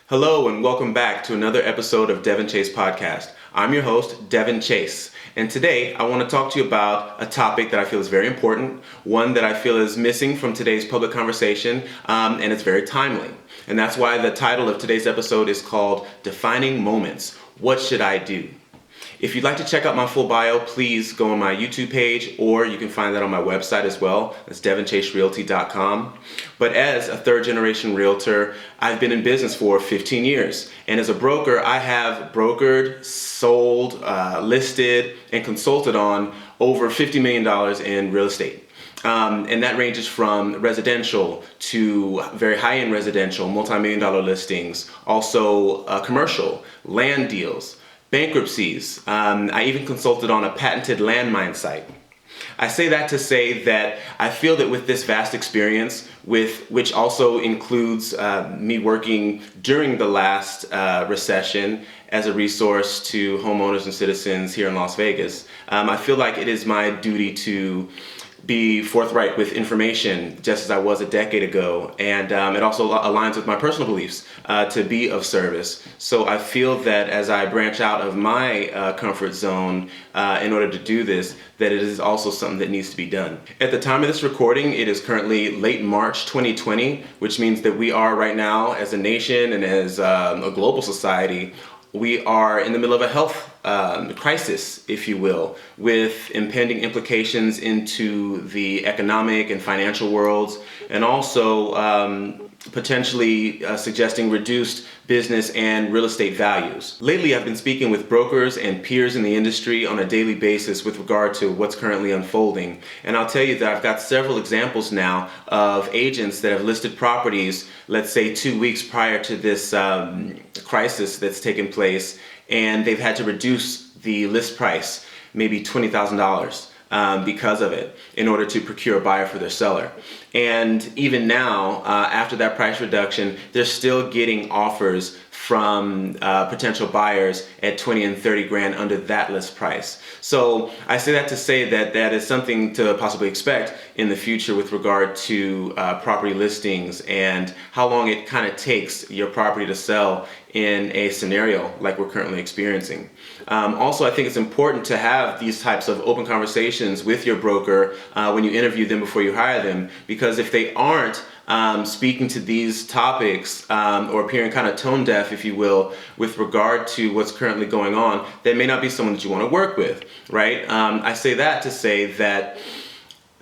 Hello and welcome back to another episode of Deven Chase Podcast. I'm your host, Deven Chase, and today I want to talk to you about a topic that I feel is very important, one that I feel is missing from today's public conversation, and it's very timely. And that's why the title of today's episode is called Defining Moments. What should I do? If you'd like to check out my full bio, please go on my YouTube page, or you can find that on my website as well. That's devenchaserealty.com. But as a third-generation realtor, I've been in business for 15 years. And as a broker, I have brokered, sold, listed, and consulted on over $50 million in real estate. And that ranges from residential to very high-end residential, multi-million-dollar listings, also commercial, land deals, bankruptcies. I even consulted on a patented landmine site. I say that to say that I feel that with this vast experience, which also includes me working during the last recession as a resource to homeowners and citizens here in Las Vegas, I feel like it is my duty to be forthright with information, just as I was a decade ago, and it also aligns with my personal beliefs to be of service. So I feel that as I branch out of my comfort zone in order to do this, that it is also something that needs to be done. At the time of this recording, it is currently late March 2020, which means that we are right now, as a nation and as a global society, we are in the middle of a health crisis, if you will, with impending implications into the economic and financial worlds, and also potentially suggesting reduced business and real estate values. Lately, I've been speaking with brokers and peers in the industry on a daily basis with regard to what's currently unfolding. And I'll tell you that I've got several examples now of agents that have listed properties, let's say 2 weeks prior to this crisis that's taken place, and they've had to reduce the list price, maybe $20,000. Because of it, in order to procure a buyer for their seller. And even now, after that price reduction, they're still getting offers from potential buyers at 20 and 30 grand under that list price. So I say that to say that that is something to possibly expect in the future with regard to property listings and how long it kind of takes your property to sell in a scenario like we're currently experiencing. Also, I think it's important to have these types of open conversations with your broker when you interview them before you hire them, because if they aren't speaking to these topics or appearing kind of tone deaf, if you will, with regard to what's currently going on, they may not be someone that you want to work with, right? I say that to say that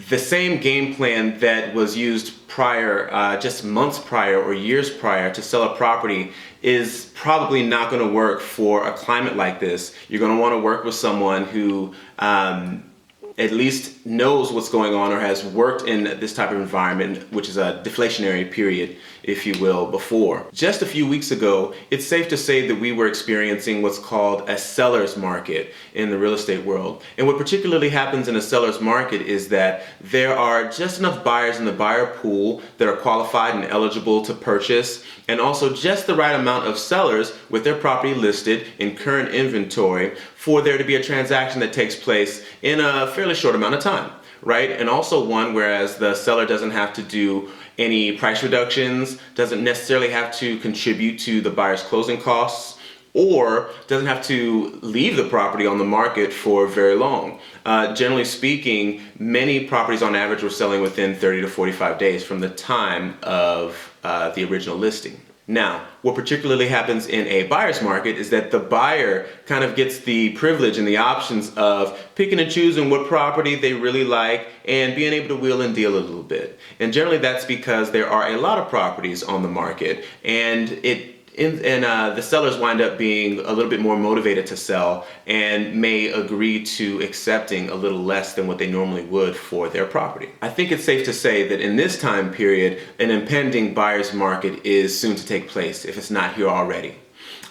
the same game plan that was used prior, just months prior or years prior to sell a property is probably not going to work for a climate like this. You're going to want to work with someone who at least knows what's going on or has worked in this type of environment, which is a deflationary period, if you will, before. Just a few weeks ago, it's safe to say that we were experiencing what's called a seller's market in the real estate world. And what particularly happens in a seller's market is that there are just enough buyers in the buyer pool that are qualified and eligible to purchase, and also just the right amount of sellers with their property listed in current inventory for there to be a transaction that takes place in a fairly short amount of time, right? And also one whereas the seller doesn't have to do any price reductions, doesn't necessarily have to contribute to the buyer's closing costs, or doesn't have to leave the property on the market for very long. Generally speaking, many properties on average were selling within 30 to 45 days from the time of the original listing. Now, what particularly happens in a buyer's market is that the buyer kind of gets the privilege and the options of picking and choosing what property they really like and being able to wheel and deal a little bit. And generally that's because there are a lot of properties on the market, and the sellers wind up being a little bit more motivated to sell and may agree to accepting a little less than what they normally would for their property. I think it's safe to say that in this time period, an impending buyer's market is soon to take place, if it's not here already.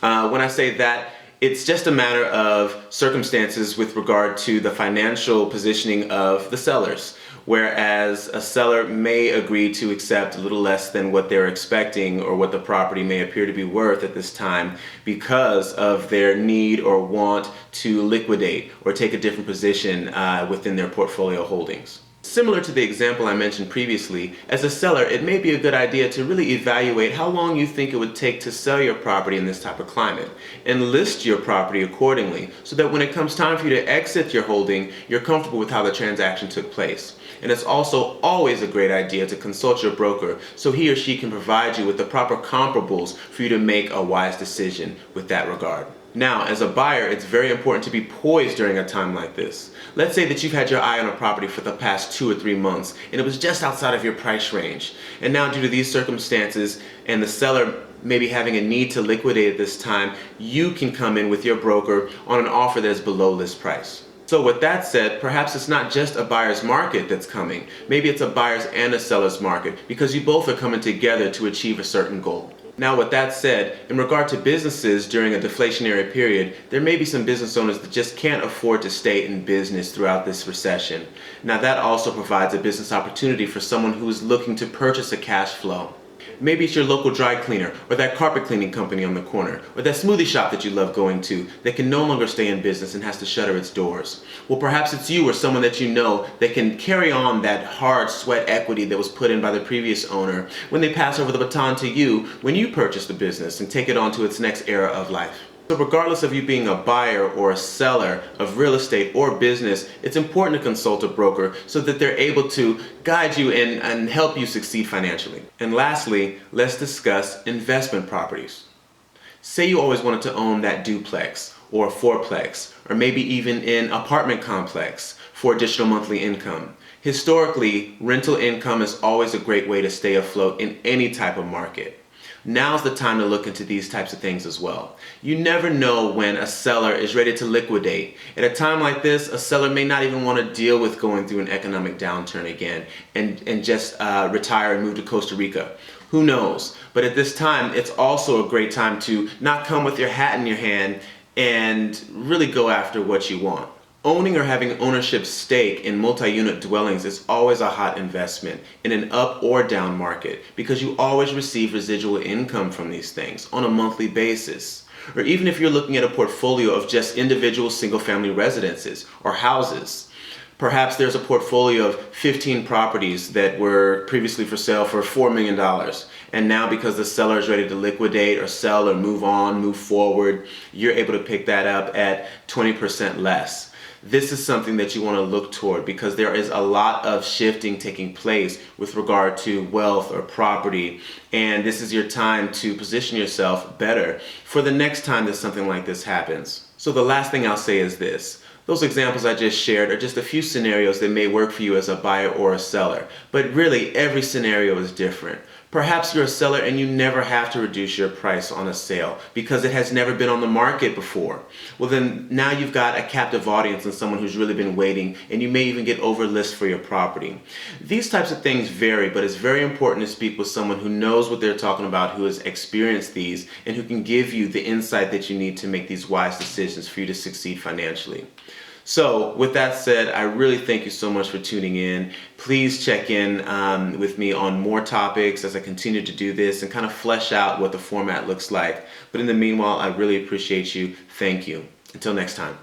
When I say that, it's just a matter of circumstances with regard to the financial positioning of the sellers. Whereas a seller may agree to accept a little less than what they're expecting or what the property may appear to be worth at this time because of their need or want to liquidate or take a different position within their portfolio holdings. Similar to the example I mentioned previously, as a seller, it may be a good idea to really evaluate how long you think it would take to sell your property in this type of climate and list your property accordingly so that when it comes time for you to exit your holding, you're comfortable with how the transaction took place. And it's also always a great idea to consult your broker so he or she can provide you with the proper comparables for you to make a wise decision with that regard. Now, as a buyer, it's very important to be poised during a time like this. Let's say that you've had your eye on a property for the past 2 or 3 months and it was just outside of your price range. And now due to these circumstances and the seller maybe having a need to liquidate at this time, you can come in with your broker on an offer that is below list price. So with that said, perhaps it's not just a buyer's market that's coming. Maybe it's a buyer's and a seller's market because you both are coming together to achieve a certain goal. Now with that said, in regard to businesses during a deflationary period, there may be some business owners that just can't afford to stay in business throughout this recession. Now that also provides a business opportunity for someone who is looking to purchase a cash flow. Maybe it's your local dry cleaner or that carpet cleaning company on the corner or that smoothie shop that you love going to that can no longer stay in business and has to shutter its doors. Well, perhaps it's you or someone that you know that can carry on that hard sweat equity that was put in by the previous owner when they pass over the baton to you when you purchase the business and take it on to its next era of life. So regardless of you being a buyer or a seller of real estate or business, it's important to consult a broker so that they're able to guide you and help you succeed financially. And lastly, let's discuss investment properties. Say you always wanted to own that duplex or a fourplex or maybe even an apartment complex for additional monthly income. Historically, rental income is always a great way to stay afloat in any type of market. Now's the time to look into these types of things as well. You never know when a seller is ready to liquidate. At a time like this, a seller may not even want to deal with going through an economic downturn again and just retire and move to Costa Rica. Who knows? But at this time, it's also a great time to not come with your hat in your hand and really go after what you want. Owning or having ownership stake in multi-unit dwellings is always a hot investment in an up or down market because you always receive residual income from these things on a monthly basis. Or even if you're looking at a portfolio of just individual single-family residences or houses. Perhaps there's a portfolio of 15 properties that were previously for sale for $4 million. And now because the seller is ready to liquidate or sell or move on, move forward, you're able to pick that up at 20% less. This is something that you want to look toward because there is a lot of shifting taking place with regard to wealth or property, and this is your time to position yourself better for the next time that something like this happens. So the last thing I'll say is this. Those examples I just shared are just a few scenarios that may work for you as a buyer or a seller, but really every scenario is different. Perhaps you're a seller and you never have to reduce your price on a sale because it has never been on the market before. Well then now you've got a captive audience and someone who's really been waiting, and you may even get over list for your property. These types of things vary, but it's very important to speak with someone who knows what they're talking about, who has experienced these, and who can give you the insight that you need to make these wise decisions for you to succeed financially. So with that said, I really thank you so much for tuning in. Please check in with me on more topics as I continue to do this and kind of flesh out what the format looks like. But in the meanwhile, I really appreciate you. Thank you. Until next time.